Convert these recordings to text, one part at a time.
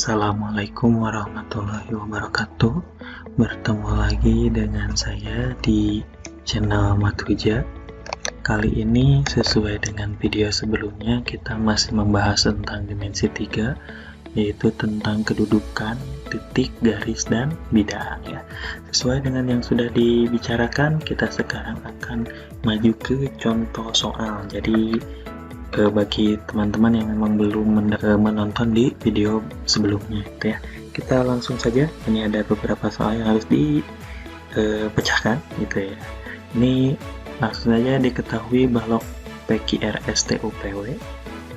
Assalamualaikum warahmatullahi wabarakatuh. Bertemu lagi dengan saya di channel Matuja. Kali ini sesuai dengan video sebelumnya, kita masih membahas tentang dimensi 3, yaitu tentang kedudukan, titik, garis, dan bidang ya. Sesuai dengan yang sudah dibicarakan, kita sekarang akan maju ke contoh soal. Jadi bagi teman-teman yang memang belum menonton di video sebelumnya gitu ya, kita langsung saja. Ini ada beberapa soal yang harus dipecahkan gitu ya. Ini langsung saja diketahui balok PQRSTUPW,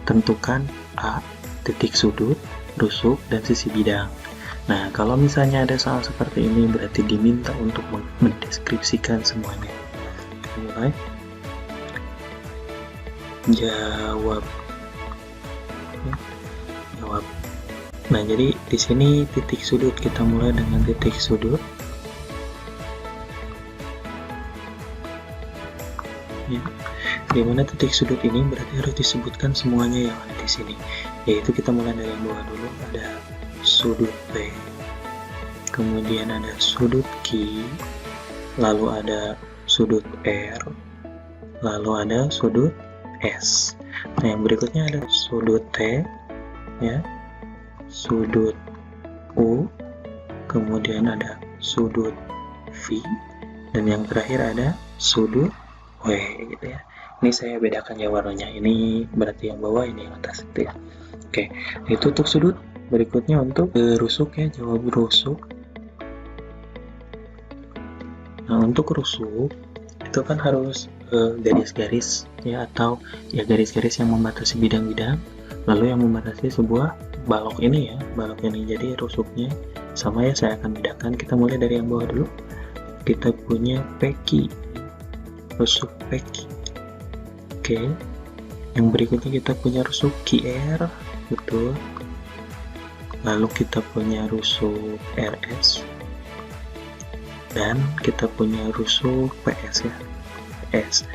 tentukan A, titik sudut, rusuk, dan sisi bidang. Nah, kalau misalnya ada soal seperti ini, berarti diminta untuk mendeskripsikan semuanya. Kita mulai. Jawab. Nah, jadi di sini titik sudut, kita mulai dengan titik sudut ya. Dimana titik sudut ini berarti harus disebutkan semuanya yang ada di sini, yaitu kita mulai dari yang bawah dulu. Ada sudut P, kemudian ada sudut Q, lalu ada sudut R, lalu ada sudut S. Nah, yang berikutnya ada sudut T ya, sudut U, kemudian ada sudut V, dan yang terakhir ada sudut W gitu ya. Ini saya bedakan ya warnanya, ini berarti yang bawah, ini yang atas gitu ya. Oke, itu untuk sudut. Berikutnya untuk rusuk ya, jawab rusuk. Nah, untuk rusuk itu kan harus garis-garis ya, atau ya garis-garis yang membatasi bidang-bidang, lalu yang membatasi sebuah balok ini ya, balok ini. Jadi rusuknya sama ya, saya akan bedakan. Kita mulai dari yang bawah dulu. Kita punya PQ, rusuk PQ. Oke, yang berikutnya kita punya rusuk QR, betul. Lalu kita punya rusuk RS, dan kita punya rusuk PS ya, PS.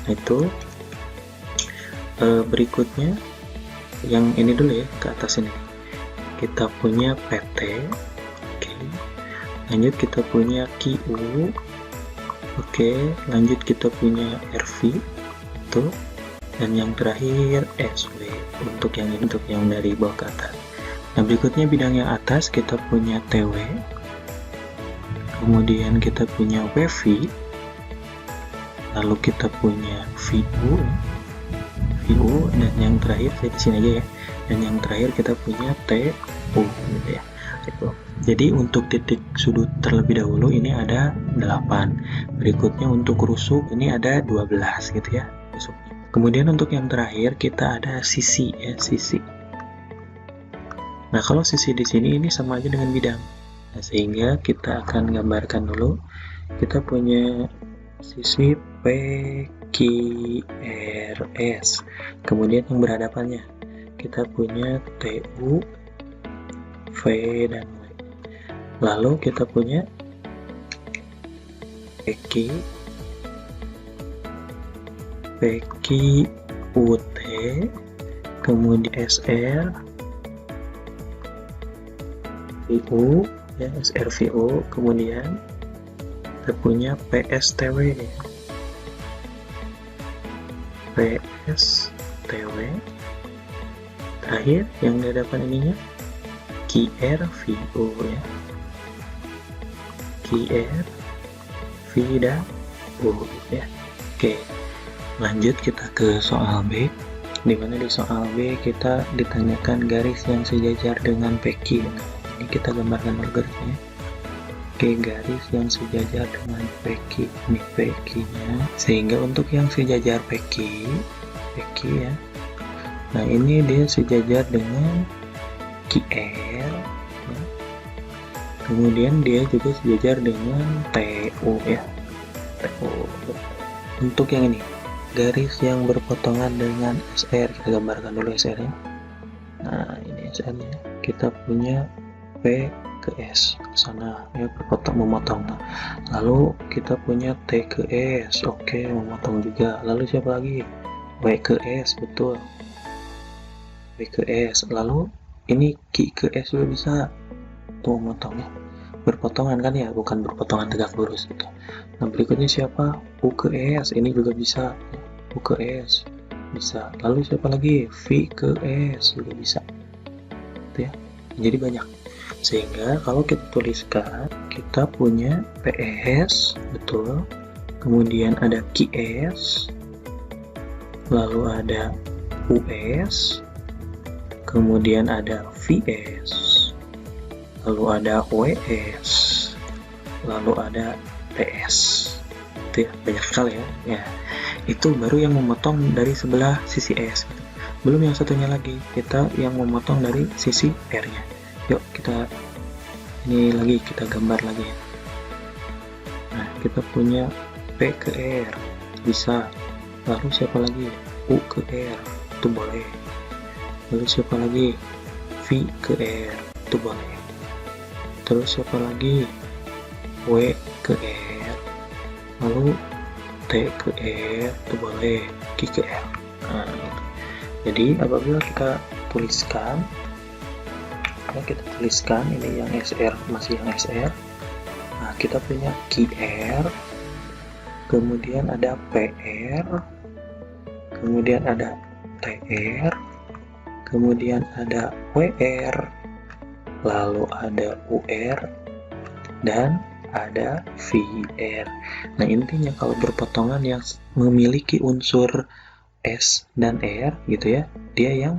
Nah, itu berikutnya yang ini dulu ya, ke atas ini kita punya PT. Oke, lanjut kita punya QU. Oke, lanjut kita punya RV itu, dan yang terakhir SW untuk yang ini, untuk yang dari bawah ke atas. Nah, berikutnya bidang yang atas kita punya TW, kemudian kita punya WV, lalu kita punya VU, dan yang terakhir saya di sini aja ya, dan yang terakhir kita punya TU gitu ya. Jadi untuk titik sudut terlebih dahulu ini ada 8. Berikutnya untuk rusuk ini ada 12 gitu ya, rusuknya. Kemudian untuk yang terakhir kita ada sisi ya, sisi. Nah, kalau sisi di sini ini sama aja dengan bidang. Nah, sehingga kita akan gambarkan dulu. Kita punya sisi PQRS, kemudian yang berhadapannya kita punya TU, V, dan W. Lalu kita punya PQUT, kemudian SR VU ya, SRVO, kemudian kita punya PSTW ya, PSTW. Terakhir yang di hadapan ininya QRVO ya, QRV dan U ya. Oke, lanjut kita ke soal B, dimana di soal B kita ditanyakan garis yang sejajar dengan PQ. Nah, ini kita gambarkan dulu garisnya. Oke, garis yang sejajar dengan PQ, ini PQ-nya, sehingga untuk yang sejajar PQ ya, nah ini dia sejajar dengan QR ya. Kemudian dia juga sejajar dengan TU ya, TU. Untuk yang ini, garis yang berpotongan dengan SR, kita gambarkan dulu SR nya. Nah, ini SR nya, kita punya P ke S ke sana ya, memotong. Nah, lalu kita punya T ke S, oke, memotong juga. Lalu siapa lagi? W ke S, betul, W ke S. Lalu ini Ki ke S juga bisa tuh memotongnya, berpotongan kan ya, bukan berpotongan tegak lurus gitu. Nah berikutnya siapa? U ke S, ini juga bisa, U ke S bisa. Lalu siapa lagi? V ke S juga bisa, gitu ya. Jadi banyak, sehingga kalau kita tuliskan, kita punya PS, betul, kemudian ada QS, lalu ada US, kemudian ada VS, lalu ada WS, lalu ada PS. Itu ya, banyak sekali ya. Ya, itu baru yang memotong dari sebelah sisi S. Belum yang satunya lagi, kita yang memotong dari sisi R-nya. Yuk kita ini lagi, kita gambar lagi. Nah, kita punya P ke R, bisa. Lalu siapa lagi? U ke R, itu boleh. Lalu siapa lagi? V ke R, itu boleh. Terus siapa lagi? W ke R, lalu T ke R, itu boleh. Q ke R. Nah, itu. Jadi apabila kita tuliskan, ini yang SR, masih yang SR. Nah, kita punya QR, kemudian ada PR, kemudian ada TR, kemudian ada WR, lalu ada UR, dan ada VR. Nah, intinya kalau berpotongan yang memiliki unsur S dan R gitu ya, dia yang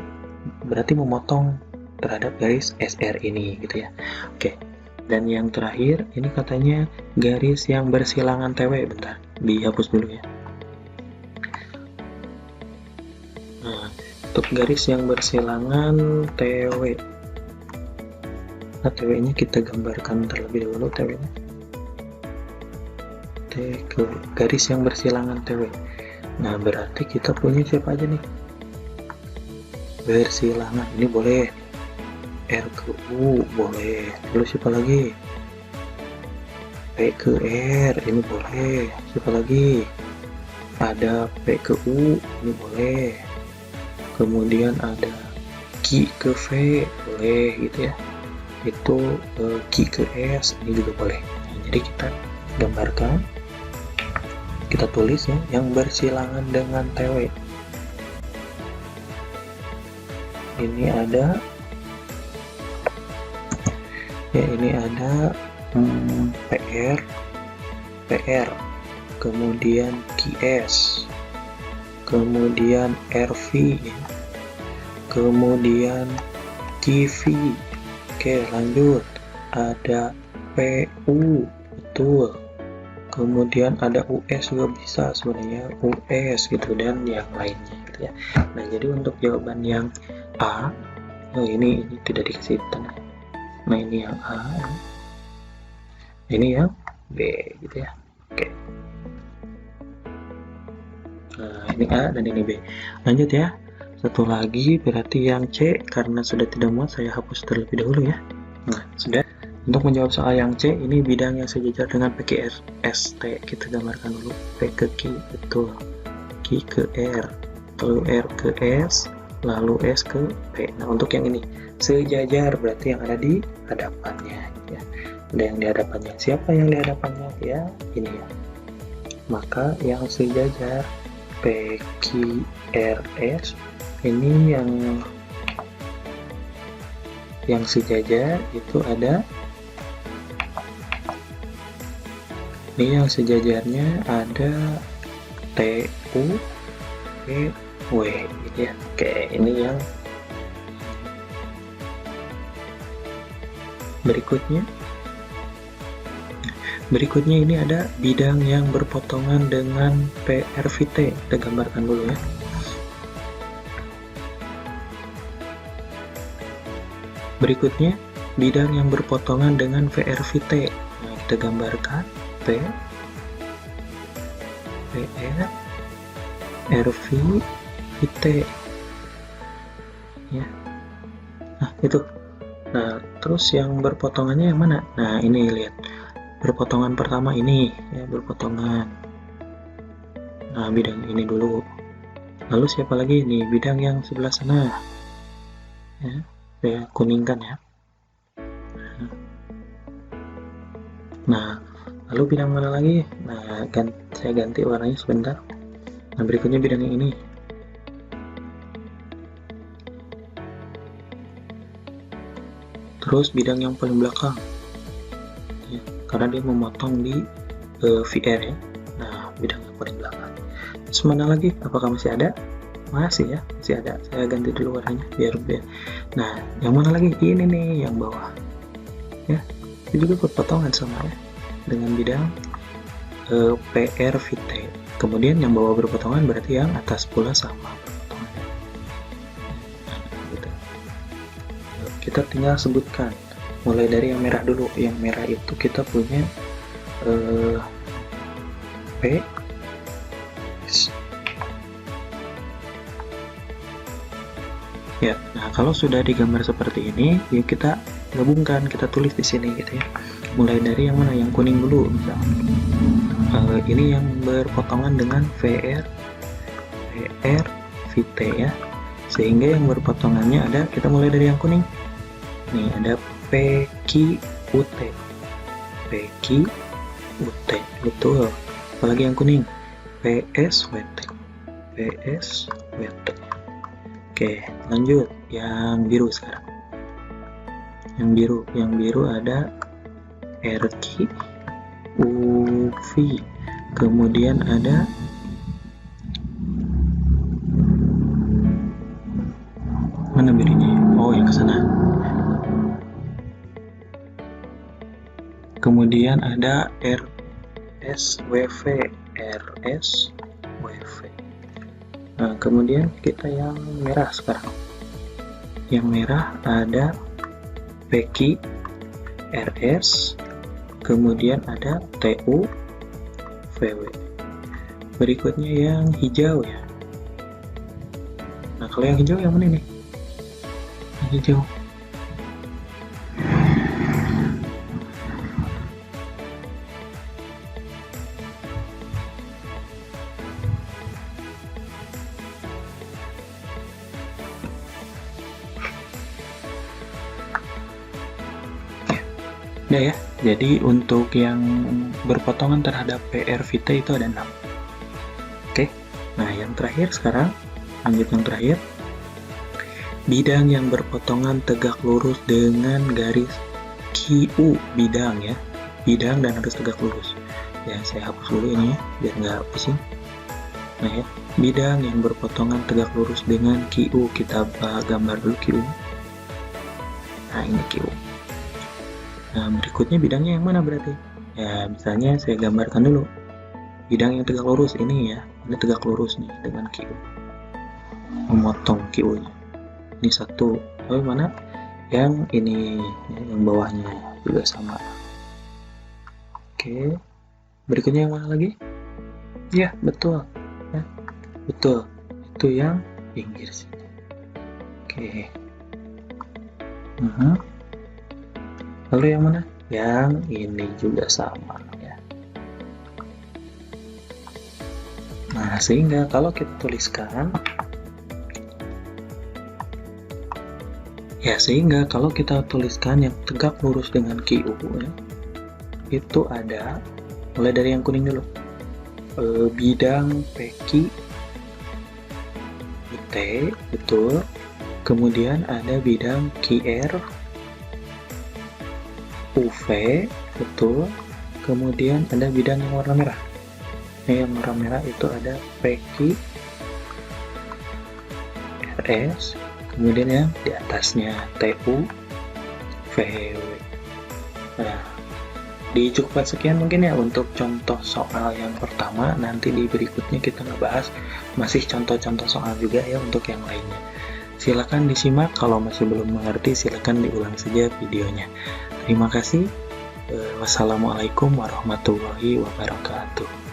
berarti memotong terhadap garis SR ini gitu ya. Oke. Dan yang terakhir, ini katanya garis yang bersilangan TW. Bentar, dihapus dulu ya. Nah, untuk garis yang bersilangan TW, nah TW-nya kita gambarkan terlebih dahulu. TW-nya garis yang bersilangan TW. Nah, berarti kita punya siapa aja nih? Bersilangan, ini boleh. R ke U boleh. Terus siapa lagi? P ke R, ini boleh. Siapa lagi? Ada P ke U, ini boleh. Kemudian ada Q ke V, boleh gitu ya. Itu Q ke S, ini juga boleh. Nah, jadi kita gambarkan, kita tulis ya, yang bersilangan dengan TW. Ini ada ya, ini ada PR, kemudian QS, kemudian RV, ya, kemudian QV. Oke, lanjut, ada PU, betul. Kemudian ada US juga bisa sebenarnya, US gitu, dan yang lainnya gitu ya. Nah, jadi untuk jawaban yang A, ini tidak dikasih tanda. Nah, ini yang A, ini yang B gitu ya. Oke. Nah, ini A dan ini B. Lanjut ya. Satu lagi berarti yang C, karena sudah tidak muat saya hapus terlebih dahulu ya. Nah, sudah. Untuk menjawab soal yang C, ini bidang yang sejajar dengan PQR ST. Kita gambarkan dulu. P ke Q, betul. Q ke R, lalu R ke S, lalu S ke P. Nah, untuk yang ini sejajar berarti yang ada di hadapannya ya. Ada yang di hadapannya. Siapa yang di hadapannya? Ya, ini ya. Maka yang sejajar PQRS ini yang sejajar itu ada, ini yang sejajarnya ada TU W gitu ya. Oke, ini yang berikutnya ini ada bidang yang berpotongan dengan PRVT. Kita gambarkan dulu ya. Berikutnya bidang yang berpotongan dengan VRVT. Nah, kita gambarkan P, PR, RV, VT ya. Nah, itu. Nah, terus yang berpotongannya yang mana? Nah, ini lihat. Berpotongan pertama ini ya, berpotongan. Nah, bidang ini dulu. Lalu siapa lagi nih? Bidang yang sebelah sana. Ya. saya kuningkan ya. Nah, lalu bidang mana lagi? Nah, saya ganti warnanya sebentar. Nah, berikutnya bidang yang ini. Terus bidang yang paling belakang, ya, karena dia memotong di VR ya. Nah, bidang yang paling belakang. Terus mana lagi? Apakah masih ada? Masih ya, masih ada. Saya ganti dulu warnanya biar. Nah, yang mana lagi? Ini nih, yang bawah. Ya, itu juga berpotongan sama ya dengan bidang PRVT. Kemudian yang bawah berpotongan berarti yang atas pula sama berpotongan. Nah, gitu. Kita tinggal sebutkan. Mulai dari yang merah dulu. Yang merah itu kita punya P ya. Nah, kalau sudah digambar seperti ini, yuk kita gabungkan, kita tulis di sini gitu ya. Mulai dari yang mana? Yang kuning dulu. Ini yang berpotongan dengan VT ya. Sehingga yang berpotongannya ada, kita mulai dari yang kuning. Nih ada PQUT. PQUT. Betul. Apalagi yang kuning? PSWT. Oke, lanjut yang biru sekarang. Yang biru ada RQ UV. Kemudian ada mana birunya? Oh, yang ke sana. Kemudian ada RSWV. Nah, kemudian kita yang merah sekarang. Yang merah ada PQ RS, kemudian ada TU VW. Berikutnya yang hijau ya. Nah, kalau yang hijau yang mana nih? Yang hijau. Udah ya, jadi untuk yang berpotongan terhadap PRVT itu ada 6. Oke, nah yang terakhir sekarang, lanjut yang terakhir. Bidang yang berpotongan tegak lurus dengan garis QU, bidang ya. Bidang dan harus tegak lurus. Ya, saya hapus dulu ini ya, biar nggak pusing. Nah ya, bidang yang berpotongan tegak lurus dengan QU, kita gambar dulu QU. Nah, ini QU. Nah, berikutnya bidangnya yang mana berarti? Ya, misalnya saya gambarkan dulu. Bidang yang tegak lurus ini ya. Ini tegak lurus nih dengan QU. Memotong QU-nya. Ini satu. Lalu mana? Yang ini, yang bawahnya juga sama. Oke. Berikutnya yang mana lagi? Ya, betul. Ya, betul. Itu yang pinggir sini. Oke. Lalu yang mana? Yang ini juga sama ya. Nah, sehingga kalau kita tuliskan ya, sehingga kalau kita tuliskan yang tegak lurus dengan QU ya, itu ada, mulai dari yang kuning dulu, bidang PQ UT, betul. Kemudian ada bidang QR UV, betul. Kemudian ada bidang yang warna merah. Yang warna merah itu ada PQ RS, kemudian yang di atasnya TU VW. Nah, dicukupkan sekian mungkin ya untuk contoh soal yang pertama. Nanti di berikutnya kita ngebahas masih contoh-contoh soal juga ya untuk yang lainnya. Silakan disimak, kalau masih belum mengerti silakan diulang saja videonya. Terima kasih. Wassalamualaikum warahmatullahi wabarakatuh.